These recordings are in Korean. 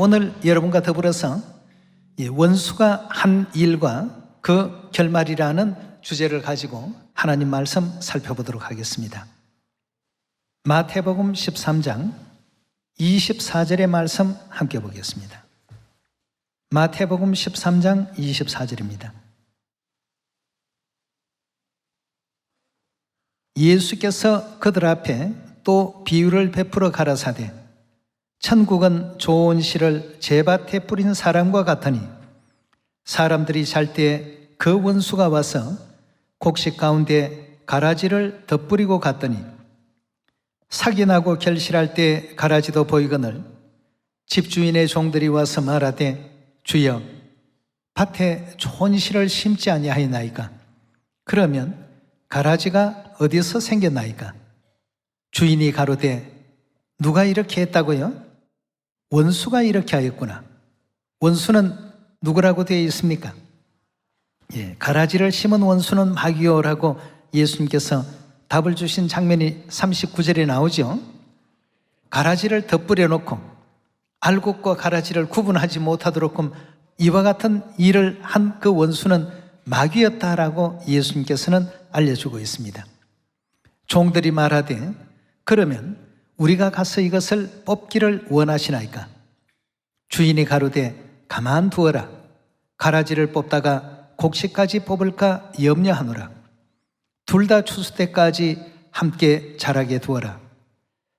오늘 여러분과 더불어서 원수가 한 일과 그 결말이라는 주제를 가지고 하나님 말씀 살펴보도록 하겠습니다. 마태복음 13장 24절의 말씀 함께 보겠습니다. 마태복음 13장 24절입니다. 예수께서 그들 앞에 또 비유를 베풀어 가라사대 천국은 좋은 씨를 제밭에 뿌린 사람과 같으니 사람들이 잘 때 그 원수가 와서 곡식 가운데 가라지를 덧뿌리고 갔더니 삭이 나고 결실할 때 가라지도 보이거늘 집주인의 종들이 와서 말하되 주여 밭에 좋은 씨를 심지 아니하였나이까? 그러면 가라지가 어디서 생겼나이까? 주인이 가로되 누가 이렇게 했다고요? 원수가 이렇게 하였구나. 원수는 누구라고 되어 있습니까? 가라지를 심은 원수는 마귀요라고 예수님께서 답을 주신 장면이 39절에 나오죠. 가라지를 덧뿌려 놓고 알곡과 가라지를 구분하지 못하도록 이와 같은 일을 한 그 원수는 마귀였다라고 예수님께서는 알려주고 있습니다. 종들이 말하되 그러면 우리가 가서 이것을 뽑기를 원하시나이까? 주인이 가로되 가만두어라. 가라지를 뽑다가 곡식까지 뽑을까 염려하노라. 둘 다 추수 때까지 함께 자라게 두어라.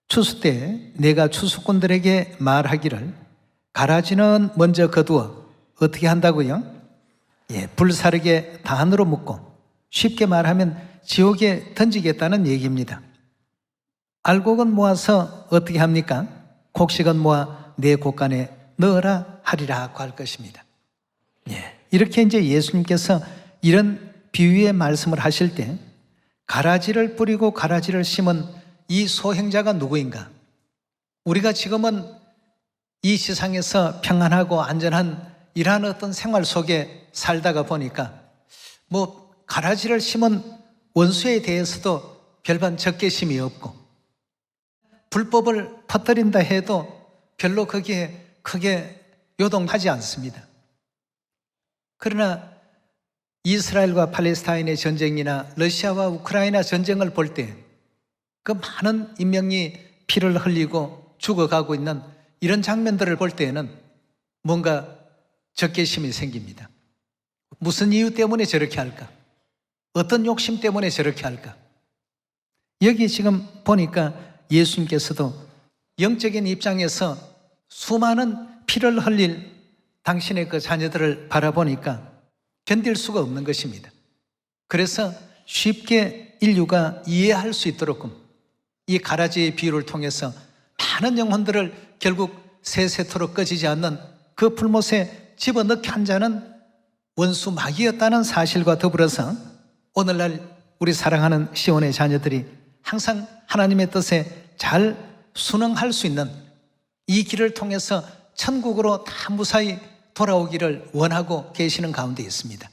추수 때 내가 추수꾼들에게 말하기를 가라지는 먼저 거두어 어떻게 한다고요? 불사르게 단으로 묶고 쉽게 말하면 지옥에 던지겠다는 얘기입니다. 알곡은 모아서 어떻게 합니까? 곡식은 모아 내 곳간에 넣어라 하리라고 할 것입니다. 이렇게 이제 예수님께서 이런 비유의 말씀을 하실 때 가라지를 뿌리고 가라지를 심은 이 소행자가 누구인가? 우리가 지금은 이 세상에서 평안하고 안전한 이러한 어떤 생활 속에 살다가 보니까 가라지를 심은 원수에 대해서도 별반 적개심이 없고 불법을 퍼뜨린다 해도 별로 거기에 크게 요동하지 않습니다. 그러나 이스라엘과 팔레스타인의 전쟁이나 러시아와 우크라이나 전쟁을 볼 때 그 많은 인명이 피를 흘리고 죽어가고 있는 이런 장면들을 볼 때에는 뭔가 적개심이 생깁니다. 무슨 이유 때문에 저렇게 할까? 어떤 욕심 때문에 저렇게 할까? 여기 지금 보니까 예수님께서도 영적인 입장에서 수많은 피를 흘릴 당신의 그 자녀들을 바라보니까 견딜 수가 없는 것입니다. 그래서 쉽게 인류가 이해할 수 있도록 이 가라지의 비유를 통해서 많은 영혼들을 결국 세세토록 꺼지지 않는 그 풀못에 집어넣게 한 자는 원수 마귀였다는 사실과 더불어서 오늘날 우리 사랑하는 시온의 자녀들이 항상 하나님의 뜻에 잘 순응할 수 있는 이 길을 통해서 천국으로 다 무사히 돌아오기를 원하고 계시는 가운데 있습니다.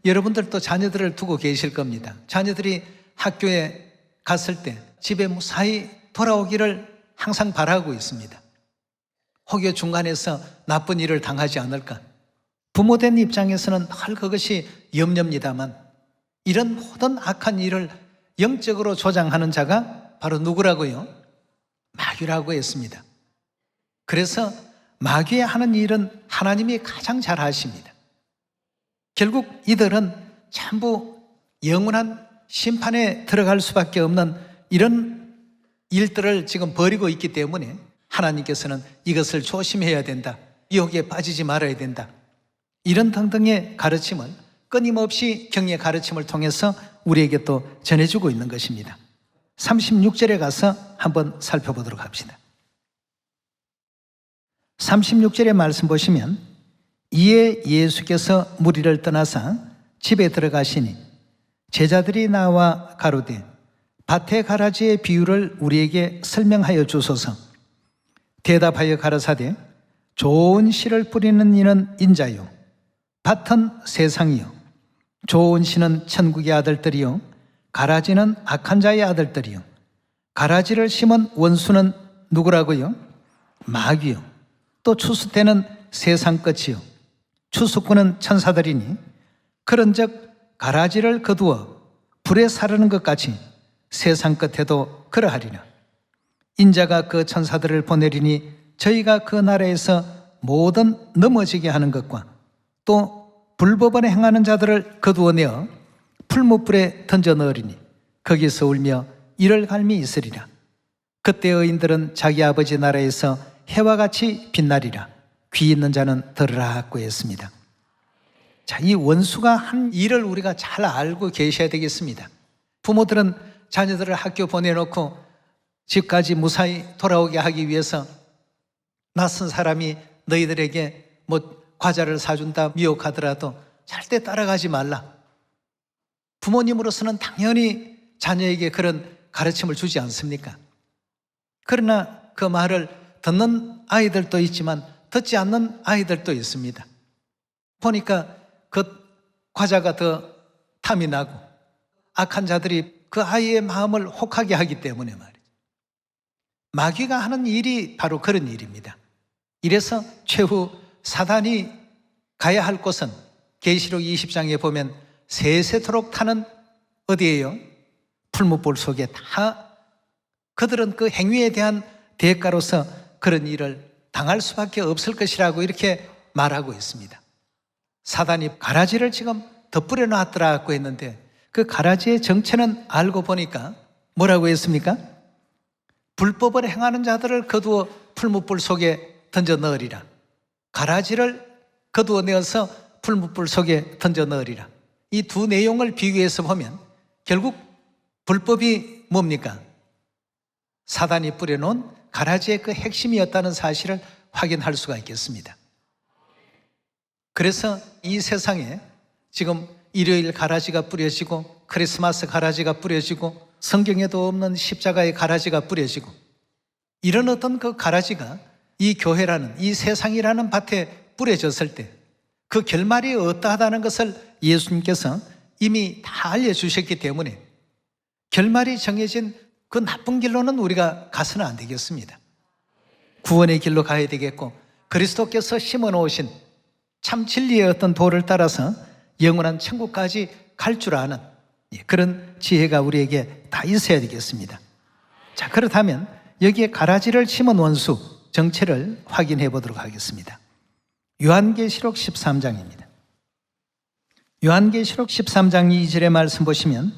여러분들도 자녀들을 두고 계실 겁니다. 자녀들이 학교에 갔을 때 집에 무사히 돌아오기를 항상 바라고 있습니다. 혹여 중간에서 나쁜 일을 당하지 않을까? 부모된 입장에서는 늘 그것이 염려입니다만 이런 모든 악한 일을 영적으로 조장하는 자가 바로 누구라고요? 마귀라고 했습니다. 그래서 마귀의 하는 일은 하나님이 가장 잘 아십니다. 결국 이들은 전부 영원한 심판에 들어갈 수밖에 없는 이런 일들을 지금 벌이고 있기 때문에 하나님께서는 이것을 조심해야 된다. 유혹에 빠지지 말아야 된다. 이런 등등의 가르침을 끊임없이 경의 가르침을 통해서 우리에게 또 전해주고 있는 것입니다. 36절에 가서 한번 살펴보도록 합시다. 36절의 말씀 보시면 이에 예수께서 무리를 떠나사 집에 들어가시니 제자들이 나와 가로되 밭의 가라지의 비유를 우리에게 설명하여 주소서. 대답하여 가라사대 좋은 씨를 뿌리는 이는 인자요 밭은 세상이요 좋은 씨는 천국의 아들들이요 가라지는 악한 자의 아들들이요 가라지를 심은 원수는 누구라고요? 마귀요, 또 추수 때는 세상 끝이요, 추수꾼은 천사들이니 그런즉 가라지를 거두어 불에 사르는 것 같이 세상 끝에도 그러하리라. 인자가 그 천사들을 보내리니 저희가 그 나라에서 모든 넘어지게 하는 것과 또 불법을 행하는 자들을 거두어내어 풀무불에 던져 넣으리니 거기서 울며 이를 갈미 있으리라. 그때 의인들은 자기 아버지 나라에서 해와 같이 빛나리라. 귀 있는 자는 들으라고 했습니다. 자, 이 원수가 한 일을 우리가 잘 알고 계셔야 되겠습니다. 부모들은 자녀들을 학교 보내놓고 집까지 무사히 돌아오게 하기 위해서 낯선 사람이 너희들에게 과자를 사준다 미혹하더라도 절대 따라가지 말라. 부모님으로서는 당연히 자녀에게 그런 가르침을 주지 않습니까? 그러나 그 말을 듣는 아이들도 있지만 듣지 않는 아이들도 있습니다. 보니까 그 과자가 더 탐이 나고 악한 자들이 그 아이의 마음을 혹하게 하기 때문에 말이죠. 마귀가 하는 일이 바로 그런 일입니다. 이래서 최후 사단이 가야 할 곳은 계시록 20장에 보면 세세토록 타는 어디예요? 풀무불 속에 다 그들은 그 행위에 대한 대가로서 그런 일을 당할 수밖에 없을 것이라고 이렇게 말하고 있습니다. 사단이 가라지를 지금 덧뿌려 놨더라고 했는데 그 가라지의 정체는 알고 보니까 뭐라고 했습니까? 불법을 행하는 자들을 거두어 풀무불 속에 던져 넣으리라. 가라지를 거두어 내어서 풀무불 속에 던져 넣으리라. 이 두 내용을 비교해서 보면 결국 불법이 뭡니까? 사단이 뿌려놓은 가라지의 그 핵심이었다는 사실을 확인할 수가 있겠습니다. 그래서 이 세상에 지금 일요일 가라지가 뿌려지고 크리스마스 가라지가 뿌려지고 성경에도 없는 십자가의 가라지가 뿌려지고 이런 어떤 그 가라지가 이 교회라는 이 세상이라는 밭에 뿌려졌을 때 그 결말이 어떠하다는 것을 예수님께서 이미 다 알려주셨기 때문에 결말이 정해진 그 나쁜 길로는 우리가 가서는 안 되겠습니다. 구원의 길로 가야 되겠고 그리스도께서 심어놓으신 참 진리의 어떤 도를 따라서 영원한 천국까지 갈 줄 아는 그런 지혜가 우리에게 다 있어야 되겠습니다. 자, 그렇다면 여기에 가라지를 심은 원수 정체를 확인해 보도록 하겠습니다. 요한계시록 13장입니다. 요한계시록 13장 2절의 말씀 보시면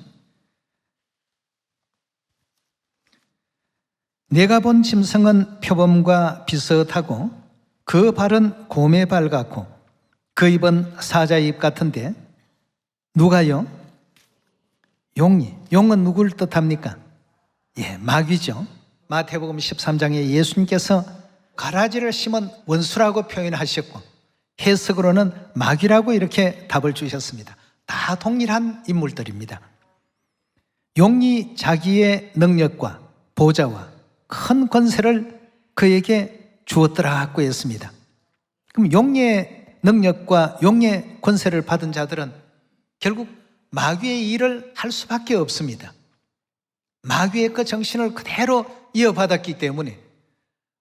내가 본 짐승은 표범과 비슷하고 그 발은 곰의 발 같고 그 입은 사자의 입 같은데 누가요? 용이. 용은 누구를 뜻합니까? 마귀죠. 마태복음 13장에 예수님께서 가라지를 심은 원수라고 표현하셨고 해석으로는 마귀라고 이렇게 답을 주셨습니다. 다 동일한 인물들입니다. 용이 자기의 능력과 보좌와 큰 권세를 그에게 주었더라고 했습니다. 그럼 용의 능력과 용의 권세를 받은 자들은 결국 마귀의 일을 할 수밖에 없습니다. 마귀의 그 정신을 그대로 이어받았기 때문에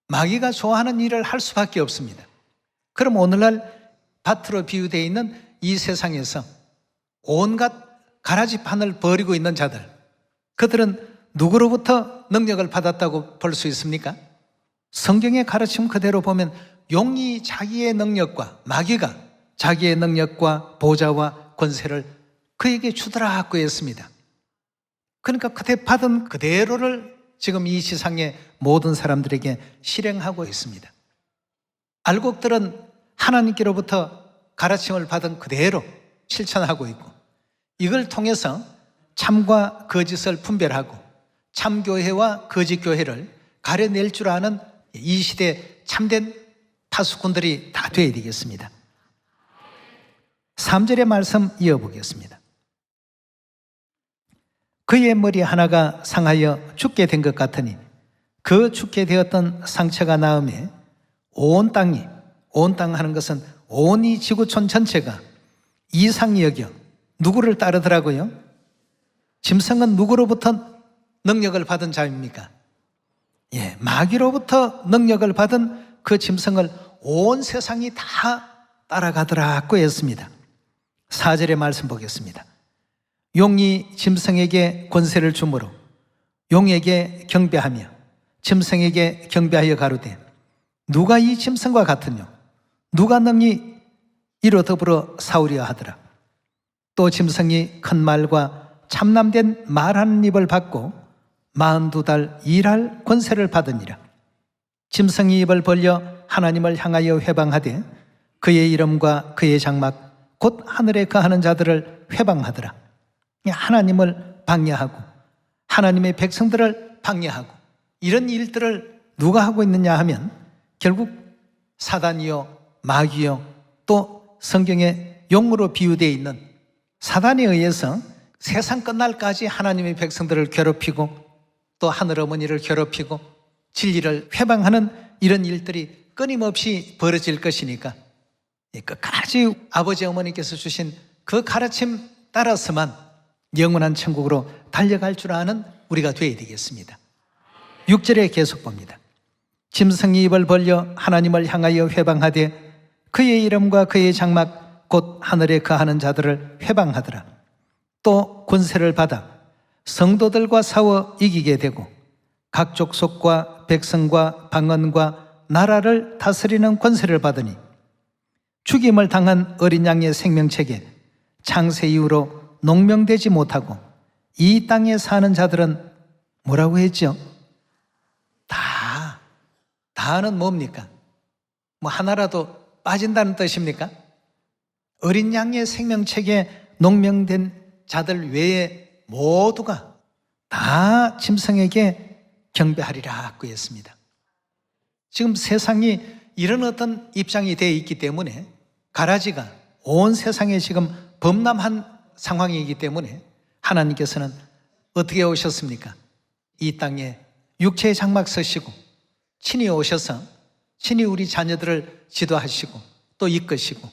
마귀가 좋아하는 일을 할 수밖에 없습니다. 그럼 오늘날 밭으로 비유되어 있는 이 세상에서 온갖 가라지판을 벌이고 있는 자들, 그들은 누구로부터 능력을 받았다고 볼 수 있습니까? 성경의 가르침 그대로 보면 용이 자기의 능력과 마귀가 자기의 능력과 보좌와 권세를 그에게 주더라고 했습니다. 그러니까 그때 받은 그대로를 지금 이 세상의 모든 사람들에게 실행하고 있습니다. 알곡들은 하나님께로부터 가르침을 받은 그대로 실천하고 있고 이걸 통해서 참과 거짓을 분별하고 참교회와 거짓교회를 가려낼 줄 아는 이 시대 참된 파수꾼들이 다 되어야 되겠습니다. 3절의 말씀 이어보겠습니다. 그의 머리 하나가 상하여 죽게 된 것 같으니 그 죽게 되었던 상처가 나음에 온 땅이, 온 땅 하는 것은 온 이 지구촌 전체가 이상히 여겨 누구를 따르더라고요? 짐승은 누구로부터 능력을 받은 자입니까? 마귀로부터 능력을 받은 그 짐승을 온 세상이 다 따라가더라고 했습니다. 4절의 말씀 보겠습니다. 용이 짐승에게 권세를 주므로 용에게 경배하며 짐승에게 경배하여 가로되 누가 이 짐승과 같으뇨 누가 능히 이로 더불어 싸우려 하더라. 또 짐승이 큰 말과 참남된 말하는 입을 받고 42달 일할 권세를 받으니라. 짐승이 입을 벌려 하나님을 향하여 회방하되 그의 이름과 그의 장막 곧 하늘에 거하는 자들을 회방하더라. 하나님을 방해하고 하나님의 백성들을 방해하고 이런 일들을 누가 하고 있느냐 하면 결국 사단이요 마귀요 또 성경에 용으로 비유되어 있는 사단에 의해서 세상 끝날까지 하나님의 백성들을 괴롭히고 또 하늘어머니를 괴롭히고 진리를 회방하는 이런 일들이 끊임없이 벌어질 것이니까 끝까지 아버지 어머니께서 주신 그 가르침 따라서만 영원한 천국으로 달려갈 줄 아는 우리가 되어야 되겠습니다. 6절에 계속 봅니다. 짐승이 입을 벌려 하나님을 향하여 회방하되 그의 이름과 그의 장막 곧 하늘에 거하는 자들을 회방하더라. 또 권세를 받아 성도들과 싸워 이기게 되고 각 족속과 백성과 방언과 나라를 다스리는 권세를 받으니 죽임을 당한 어린 양의 생명책에 창세 이후로 농명되지 못하고 이 땅에 사는 자들은 뭐라고 했죠? 다는 뭡니까? 뭐 하나라도 빠진다는 뜻입니까? 어린 양의 생명책에 농명된 자들 외에 모두가 다 짐승에게 경배하리라고 했습니다. 지금 세상이 이런 어떤 입장이 되어 있기 때문에 가라지가 온 세상에 지금 범람한 상황이기 때문에 하나님께서는 어떻게 오셨습니까? 이 땅에 육체의 장막 서시고 친히 오셔서 친히 우리 자녀들을 지도하시고 또 이끄시고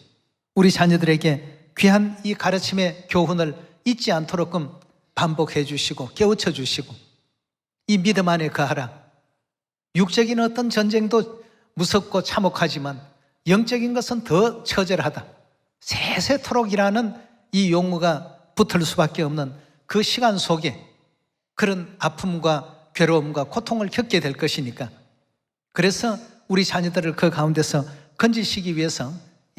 우리 자녀들에게 귀한 이 가르침의 교훈을 잊지 않도록끔 반복해 주시고 깨우쳐 주시고 이 믿음 안에 거하라. 육적인 어떤 전쟁도 무섭고 참혹하지만 영적인 것은 더 처절하다. 세세토록이라는 이 용어가 붙을 수밖에 없는 그 시간 속에 그런 아픔과 괴로움과 고통을 겪게 될 것이니까 그래서 우리 자녀들을 그 가운데서 건지시기 위해서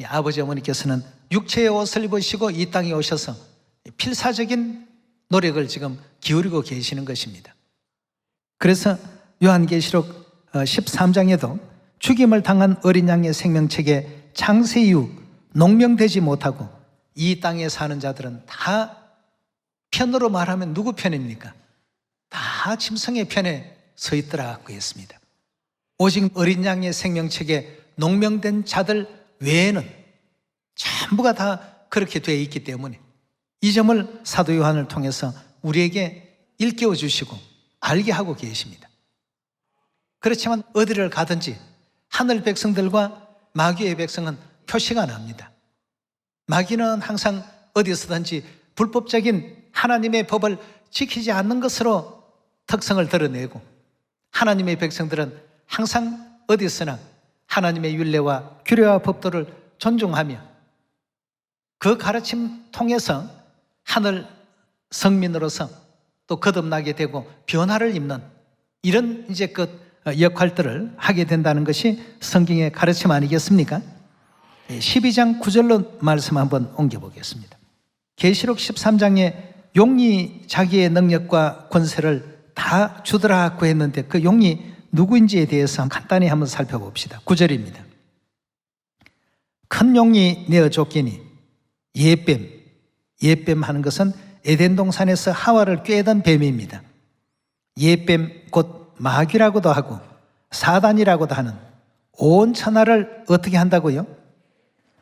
아버지 어머니께서는 육체의 옷을 입으시고 이 땅에 오셔서 필사적인 노력을 지금 기울이고 계시는 것입니다. 그래서 요한계시록 13장에도 죽임을 당한 어린 양의 생명책에 창세 이후 농명되지 못하고 이 땅에 사는 자들은 다 편으로 말하면 누구 편입니까? 다 짐승의 편에 서 있더라고 했습니다. 오직 어린 양의 생명책에 농명된 자들 외에는 전부가 다 그렇게 되어 있기 때문에 이 점을 사도 요한을 통해서 우리에게 일깨워 주시고 알게 하고 계십니다. 그렇지만 어디를 가든지 하늘 백성들과 마귀의 백성은 표시가 납니다. 마귀는 항상 어디서든지 불법적인 하나님의 법을 지키지 않는 것으로 특성을 드러내고 하나님의 백성들은 항상 어디서나 하나님의 율례와 규례와 법도를 존중하며 그 가르침 통해서 하늘 성민으로서 또 거듭나게 되고 변화를 입는 이런 이제 그 역할들을 하게 된다는 것이 성경의 가르침 아니겠습니까? 12장 9절로 말씀 한번 옮겨보겠습니다. 계시록 13장에 용이 자기의 능력과 권세를 다 주더라고 했는데 그 용이 누구인지에 대해서 간단히 한번 살펴봅시다. 9절입니다. 큰 용이 내어 쫓기니 예뱀 하는 것은 에덴 동산에서 하와를 꾀던 뱀입니다. 예뱀 곧 마귀라고도 하고 사단이라고도 하는 온 천하를 어떻게 한다고요?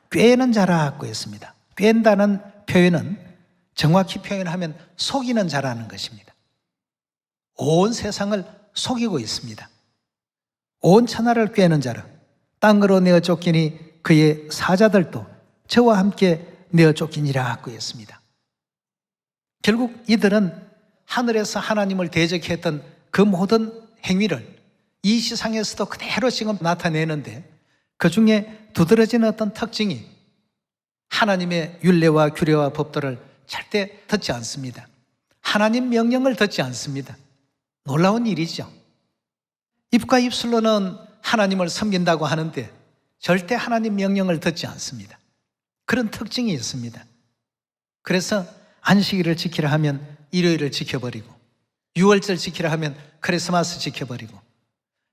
꾀는 자라고 했습니다. 꾀다는 표현은 정확히 표현하면 속이는 자라는 것입니다. 온 세상을 속이고 있습니다. 온 천하를 꾀는 자라 땅으로 내어 쫓기니 그의 사자들도 저와 함께 내어 쫓기니라고 했습니다. 결국 이들은 하늘에서 하나님을 대적했던 그 모든 행위를 이 시상에서도 그대로 지금 나타내는데, 그 중에 두드러지는 어떤 특징이 하나님의 율례와 규례와 법도를 절대 듣지 않습니다. 하나님 명령을 듣지 않습니다. 놀라운 일이죠. 입과 입술로는 하나님을 섬긴다고 하는데 절대 하나님 명령을 듣지 않습니다. 그런 특징이 있습니다. 그래서 안식일을 지키라 하면 일요일을 지켜버리고, 유월절 지키라 하면 크리스마스 지켜버리고,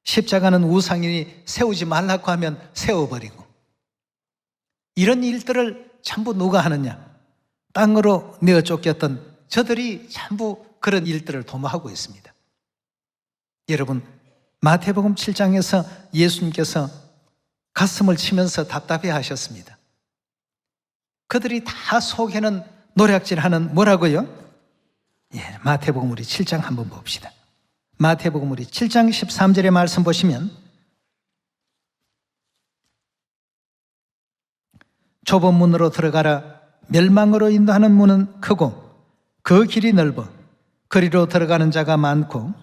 십자가는 우상이니 세우지 말라고 하면 세워버리고, 이런 일들을 전부 누가 하느냐? 땅으로 내어 쫓겼던 저들이 전부 그런 일들을 도모하고 있습니다. 여러분, 마태복음 7장에서 예수님께서 가슴을 치면서 답답해 하셨습니다. 그들이 다 속에는 노략질하는 뭐라고요? 마태복음 우리 7장 한번 봅시다. 마태복음 우리 7장 13절의 말씀 보시면, 좁은 문으로 들어가라. 멸망으로 인도하는 문은 크고 그 길이 넓어 그리로 들어가는 자가 많고,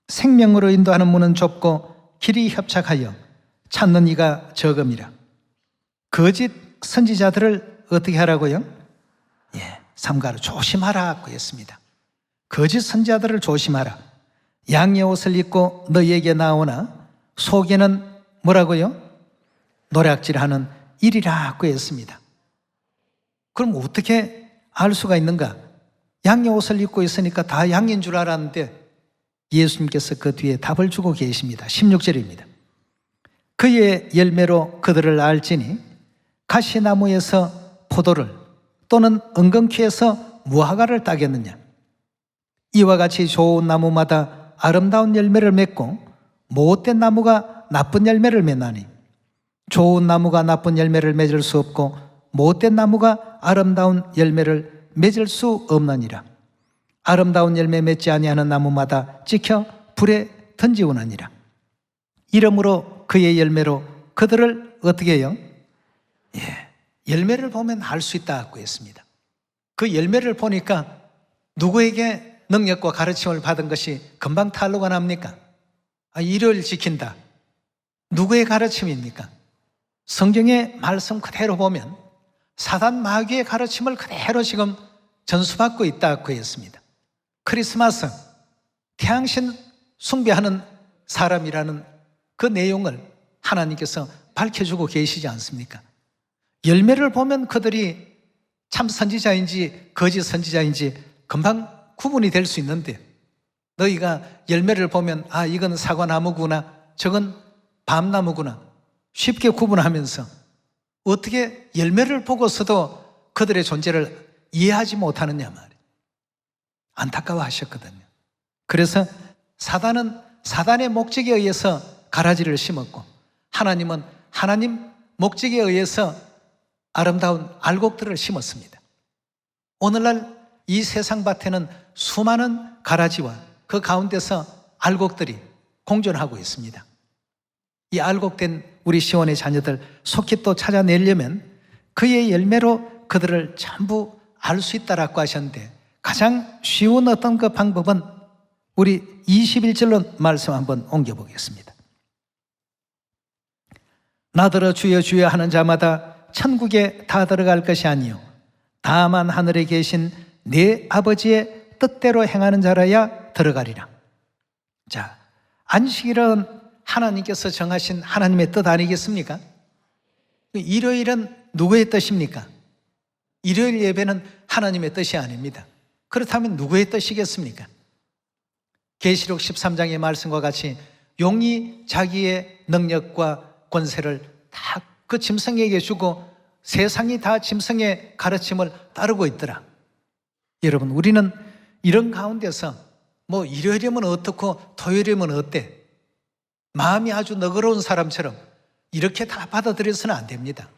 생명으로 인도하는 문은 좁고 길이 협착하여 찾는 이가 적음이라. 거짓 선지자들을 어떻게 하라고요? 삼가로 조심하라고 했습니다. 거짓 선지자들을 조심하라. 양의 옷을 입고 너희에게 나오나 속에는 뭐라고요? 노략질하는 일이라고 했습니다. 그럼 어떻게 알 수가 있는가? 양의 옷을 입고 있으니까 다 양인 줄 알았는데 예수님께서 그 뒤에 답을 주고 계십니다. 16절입니다. 그의 열매로 그들을 알지니 가시나무에서 포도를 또는 은근키에서 무화과를 따겠느냐? 이와 같이 좋은 나무마다 아름다운 열매를 맺고 못된 나무가 나쁜 열매를 맺나니, 좋은 나무가 나쁜 열매를 맺을 수 없고 못된 나무가 아름다운 열매를 맺을 수 없느니라. 아름다운 열매 맺지 아니하는 나무마다 찍혀 불에 던지우느니라. 이러므로 그의 열매로 그들을 어떻게 해요? 열매를 보면 알 수 있다고 했습니다. 그 열매를 보니까 누구에게 능력과 가르침을 받은 것이 금방 탄로가 납니까? 일요일 지킨다. 누구의 가르침입니까? 성경의 말씀 그대로 보면 사단 마귀의 가르침을 그대로 지금 전수받고 있다고 했습니다. 크리스마스, 태양신 숭배하는 사람이라는 그 내용을 하나님께서 밝혀주고 계시지 않습니까? 열매를 보면 그들이 참 선지자인지 거짓 선지자인지 금방 구분이 될 수 있는데, 너희가 열매를 보면 이건 사과나무구나, 저건 밤나무구나 쉽게 구분하면서 어떻게 열매를 보고서도 그들의 존재를 이해하지 못하느냐 말이에요. 안타까워하셨거든요. 그래서 사단은 사단의 목적에 의해서 가라지를 심었고, 하나님은 하나님 목적에 의해서 아름다운 알곡들을 심었습니다. 오늘날 이 세상 밭에는 수많은 가라지와 그 가운데서 알곡들이 공존하고 있습니다. 이 알곡된 우리 시온의 자녀들 속히 또 찾아내려면 그의 열매로 그들을 전부 알 수 있다라고 하셨는데, 가장 쉬운 어떤 그 방법은 우리 21절로 말씀 한번 옮겨보겠습니다. 나더러 주여 주여 하는 자마다 천국에 다 들어갈 것이 아니요 다만 하늘에 계신 내 아버지의 뜻대로 행하는 자라야 들어가리라. 자, 안식일은 하나님께서 정하신 하나님의 뜻 아니겠습니까? 일요일은 누구의 뜻입니까? 일요일 예배는 하나님의 뜻이 아닙니다. 그렇다면 누구의 뜻이겠습니까? 계시록 13장의 말씀과 같이 용이 자기의 능력과 권세를 다 그 짐승에게 주고 세상이 다 짐승의 가르침을 따르고 있더라. 여러분, 우리는 이런 가운데서 일요일이면 어떻고 토요일이면 어때? 마음이 아주 너그러운 사람처럼 이렇게 다 받아들여서는 안 됩니다.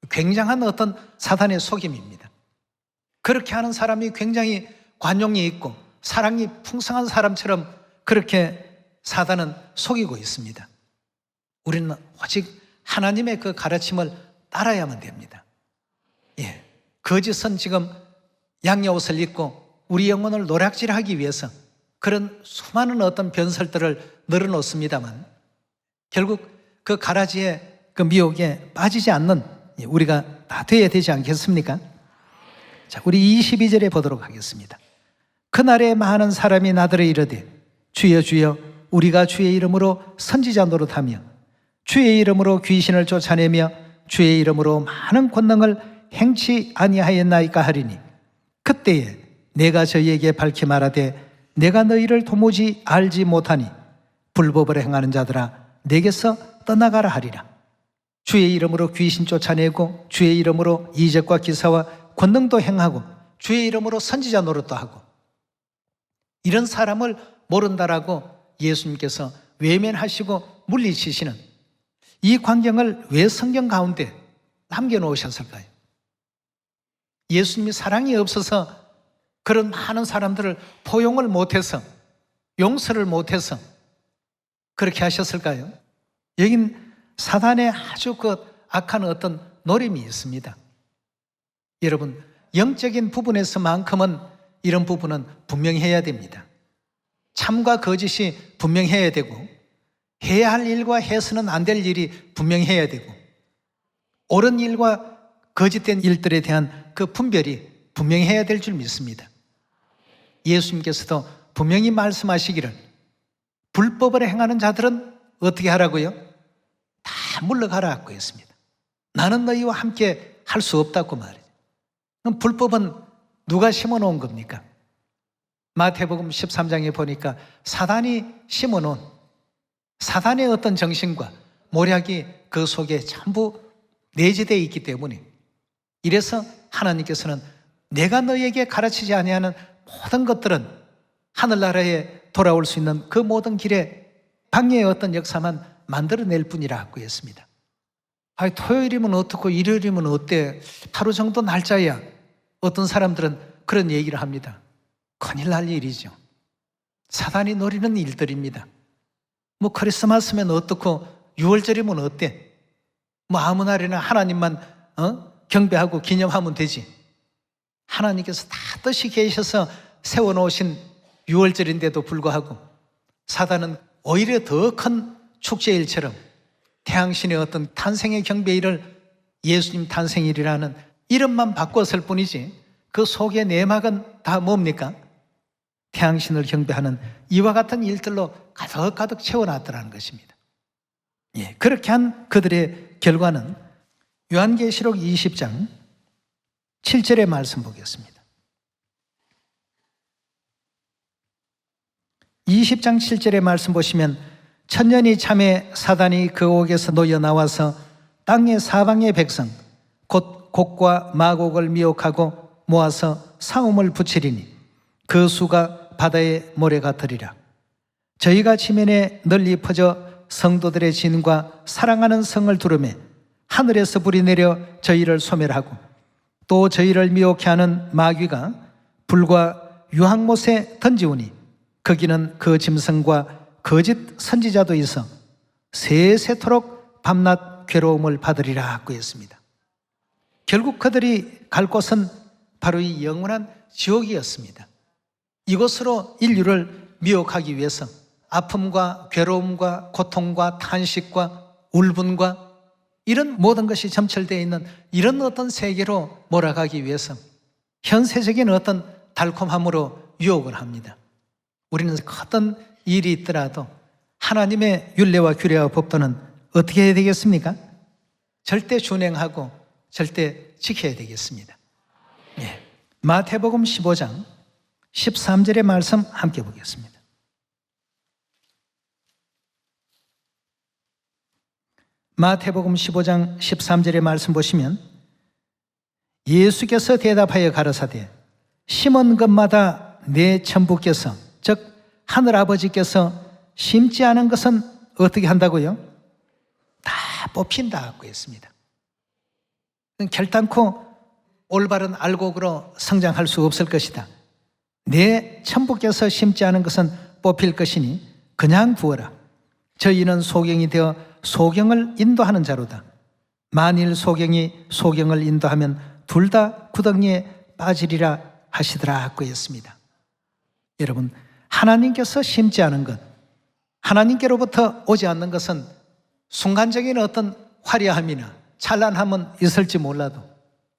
굉장한 어떤 사단의 속임입니다. 그렇게 하는 사람이 굉장히 관용이 있고 사랑이 풍성한 사람처럼 그렇게 사단은 속이고 있습니다. 우리는 오직 하나님의 그 가르침을 따라야만 됩니다. 거짓은 지금 양의 옷을 입고 우리 영혼을 노략질하기 위해서 그런 수많은 어떤 변설들을 늘어놓습니다만, 결국 그 가라지에 그 미혹에 빠지지 않는 우리가 다 되어야 되지 않겠습니까? 자, 우리 22절에 보도록 하겠습니다. 그날에 많은 사람이 나더러 이르되 주여 주여 우리가 주의 이름으로 선지자 노릇하며 주의 이름으로 귀신을 쫓아내며 주의 이름으로 많은 권능을 행치 아니하였나이까 하리니 그때에 내가 저희에게 밝히 말하되 내가 너희를 도무지 알지 못하니 불법을 행하는 자들아 내게서 떠나가라 하리라. 주의 이름으로 귀신 쫓아내고 주의 이름으로 이적과 기사와 권능도 행하고 주의 이름으로 선지자 노릇도 하고 이런 사람을 모른다라고 예수님께서 외면하시고 물리치시는 이 광경을 왜 성경 가운데 남겨놓으셨을까요? 예수님이 사랑이 없어서 그런 많은 사람들을 포용을 못해서 용서를 못해서 그렇게 하셨을까요? 여긴 사단의 아주 그 악한 어떤 노림이 있습니다. 여러분, 영적인 부분에서만큼은 이런 부분은 분명해야 됩니다. 참과 거짓이 분명해야 되고 해야 할 일과 해서는 안 될 일이 분명해야 되고 옳은 일과 거짓된 일들에 대한 그 분별이 분명해야 될 줄 믿습니다. 예수님께서도 분명히 말씀하시기를 불법을 행하는 자들은 어떻게 하라고요? 다 물러가라고 했습니다. 나는 너희와 함께 할 수 없다고 말해요. 그럼 불법은 누가 심어놓은 겁니까? 마태복음 13장에 보니까 사단이 심어놓은 사단의 어떤 정신과 모략이 그 속에 전부 내재되어 있기 때문에 이래서 하나님께서는 내가 너희에게 가르치지 아니하는 모든 것들은 하늘나라에 돌아올 수 있는 그 모든 길에 방해의 어떤 역사만 만들어낼 뿐이라고 했습니다. 아니, 토요일이면 어떻고 일요일이면 어때? 하루 정도 날짜야. 어떤 사람들은 그런 얘기를 합니다. 큰일 날 일이죠. 사단이 노리는 일들입니다. 뭐 크리스마스면 어떻고 6월절이면 어때? 뭐 아무 날이나 하나님만 경배하고 기념하면 되지. 하나님께서 다 뜻이 계셔서 세워놓으신 6월절인데도 불구하고 사단은 오히려 더 큰 축제일처럼 태양신의 어떤 탄생의 경배일을 예수님 탄생일이라는 이름만 바꿨을 뿐이지 그 속의 내막은 다 뭡니까? 태양신을 경배하는 이와 같은 일들로 가득가득 채워놨더라는 것입니다. 예, 그렇게 한 그들의 결과는 요한계시록 20장 7절의 말씀 보겠습니다. 20장 7절의 말씀 보시면 천년이 참에 사단이 그 옥에서 놓여 나와서 땅의 사방의 백성 곧 곡과 마곡을 미혹하고 모아서 싸움을 붙이리니 그 수가 바다의 모래 같으리라. 저희가 지면에 널리 퍼져 성도들의 진과 사랑하는 성을 두르매 하늘에서 불이 내려 저희를 소멸하고 또 저희를 미혹해 하는 마귀가 불과 유황못에 던지우니 거기는 그 짐승과 거짓 선지자도 있어 세세토록 밤낮 괴로움을 받으리라 고 했습니다. 결국 그들이 갈 곳은 바로 이 영원한 지옥이었습니다. 이곳으로 인류를 미혹하기 위해서 아픔과 괴로움과 고통과 탄식과 울분과 이런 모든 것이 점철되어 있는 이런 어떤 세계로 몰아가기 위해서 현세적인 어떤 달콤함으로 유혹을 합니다. 우리는 어떤 일이 있더라도 하나님의 율례와 규례와 법도는 어떻게 해야 되겠습니까? 절대 준행하고 절대 지켜야 되겠습니다. 예. 마태복음 15장 13절의 말씀 함께 보겠습니다. 마태복음 15장 13절의 말씀 보시면 예수께서 대답하여 가라사대 심은 것마다 내 천부께서 즉 하늘아버지께서 심지 않은 것은 어떻게 한다고요? 다 뽑힌다고 했습니다. 결단코 올바른 알곡으로 성장할 수 없을 것이다. 내 천부께서 심지 않은 것은 뽑힐 것이니 그냥 두어라. 저희는 소경이 되어 소경을 인도하는 자로다. 만일 소경이 소경을 인도하면 둘 다 구덩이에 빠지리라 하시더라고 했습니다. 여러분, 하나님께서 심지 않은 것, 하나님께로부터 오지 않는 것은 순간적인 어떤 화려함이나 찬란함은 있을지 몰라도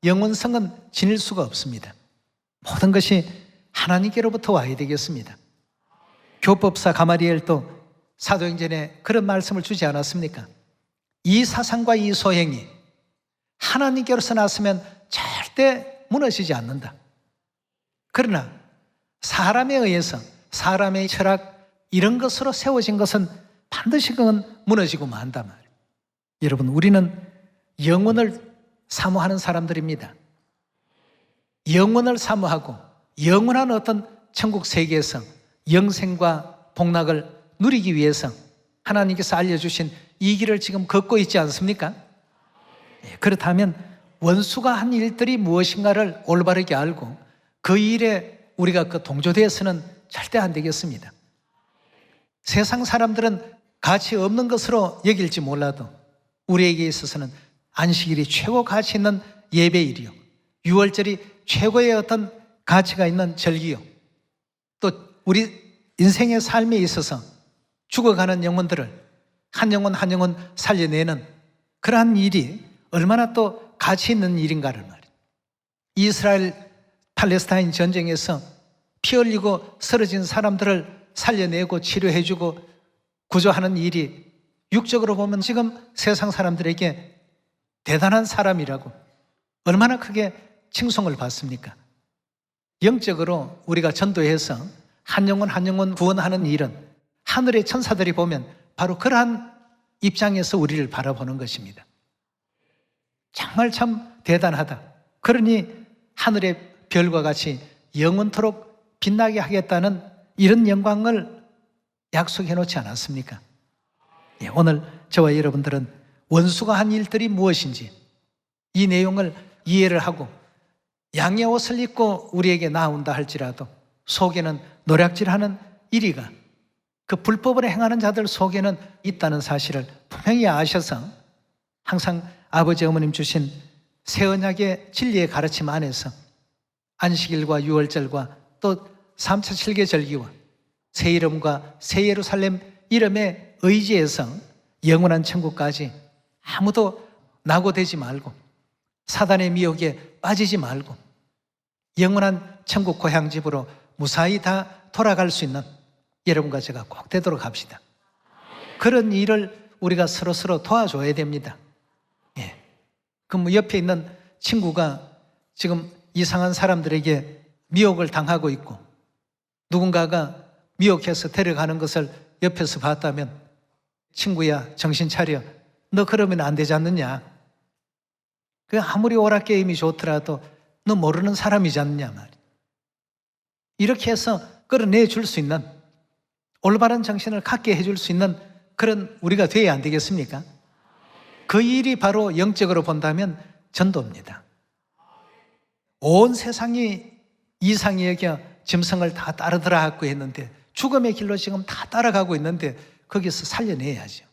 영원성은 지닐 수가 없습니다. 모든 것이 하나님께로부터 와야 되겠습니다. 교법사 가마리엘도 사도행전에 그런 말씀을 주지 않았습니까? 이 사상과 이 소행이 하나님께로서 났으면 절대 무너지지 않는다. 그러나 사람에 의해서 사람의 철학 이런 것으로 세워진 것은 반드시 그건 무너지고 만단 말이에요. 여러분, 우리는 영원을 사모하는 사람들입니다. 영원을 사모하고 영원한 어떤 천국 세계에서 영생과 복락을 누리기 위해서 하나님께서 알려주신 이 길을 지금 걷고 있지 않습니까? 그렇다면 원수가 한 일들이 무엇인가를 올바르게 알고 그 일에 우리가 동조되어서는 절대 안 되겠습니다. 세상 사람들은 가치 없는 것으로 여길지 몰라도 우리에게 있어서는 안식일이 최고 가치 있는 예배일이요, 유월절이 최고의 어떤 가치가 있는 절기요, 또 우리 인생의 삶에 있어서 죽어가는 영혼들을 한 영혼 한 영혼 살려내는 그러한 일이 얼마나 또 가치 있는 일인가를 말이에요. 이스라엘 팔레스타인 전쟁에서 피 흘리고 쓰러진 사람들을 살려내고 치료해주고 구조하는 일이 육적으로 보면 지금 세상 사람들에게 대단한 사람이라고 얼마나 크게 칭송을 받습니까? 영적으로 우리가 전도해서 한 영혼 한 영혼 구원하는 일은 하늘의 천사들이 보면 바로 그러한 입장에서 우리를 바라보는 것입니다. 정말 참 대단하다. 그러니 하늘의 별과 같이 영원토록 빛나게 하겠다는 이런 영광을 약속해 놓지 않았습니까? 오늘 저와 여러분들은 원수가 한 일들이 무엇인지 이 내용을 이해를 하고 양의 옷을 입고 우리에게 나온다 할지라도 속에는 노략질하는 이리가 그 불법을 행하는 자들 속에는 있다는 사실을 분명히 아셔서 항상 아버지 어머님 주신 새 언약의 진리의 가르침 안에서 안식일과 유월절과 또 3차 7개 절기와 새 이름과 새 예루살렘 이름에 의지해서 영원한 천국까지 아무도 낙오되지 말고 사단의 미혹에 빠지지 말고 영원한 천국 고향집으로 무사히 다 돌아갈 수 있는 여러분과 제가 꼭 되도록 합시다. 그런 일을 우리가 서로 도와줘야 됩니다. 그럼 옆에 있는 친구가 지금 이상한 사람들에게 미혹을 당하고 있고 누군가가 미혹해서 데려가는 것을 옆에서 봤다면 친구야 정신 차려, 너 그러면 안 되지 않느냐, 그 아무리 오락게임이 좋더라도 너 모르는 사람이지 않느냐 말이야. 이렇게 해서 끌어내 줄 수 있는 올바른 정신을 갖게 해줄 수 있는 그런 우리가 돼야 안 되겠습니까? 그 일이 바로 영적으로 본다면 전도입니다. 온 세상이 이상이 여겨 짐승을 다 따르더라 하고 했는데 죽음의 길로 지금 다 따라가고 있는데 거기서 살려내야죠.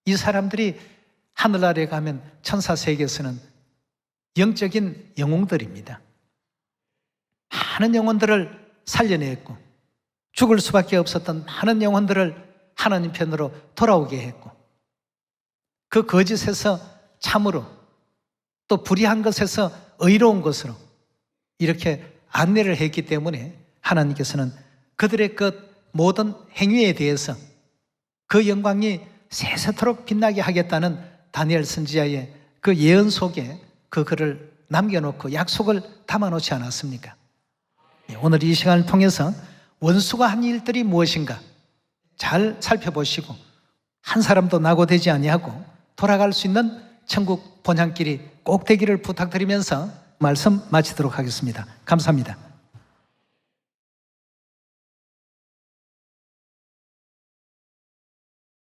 이 사람들이 하늘나라에 가면 천사 세계에서는 영적인 영웅들입니다. 많은 영혼들을 살려냈고 죽을 수밖에 없었던 많은 영혼들을 하나님 편으로 돌아오게 했고 그 거짓에서 참으로 또 불의한 것에서 의로운 것으로 이렇게 안내를 했기 때문에 하나님께서는 그들의 그 모든 행위에 대해서 그 영광이 세세토록 빛나게 하겠다는 다니엘 선지자의 그 예언 속에 그 글을 남겨놓고 약속을 담아놓지 않았습니까? 오늘 이 시간을 통해서 원수가 한 일들이 무엇인가 잘 살펴보시고 한 사람도 낙오되지 아니하고 돌아갈 수 있는 천국 본향길이 꼭 되기를 부탁드리면서 말씀 마치도록 하겠습니다. 감사합니다.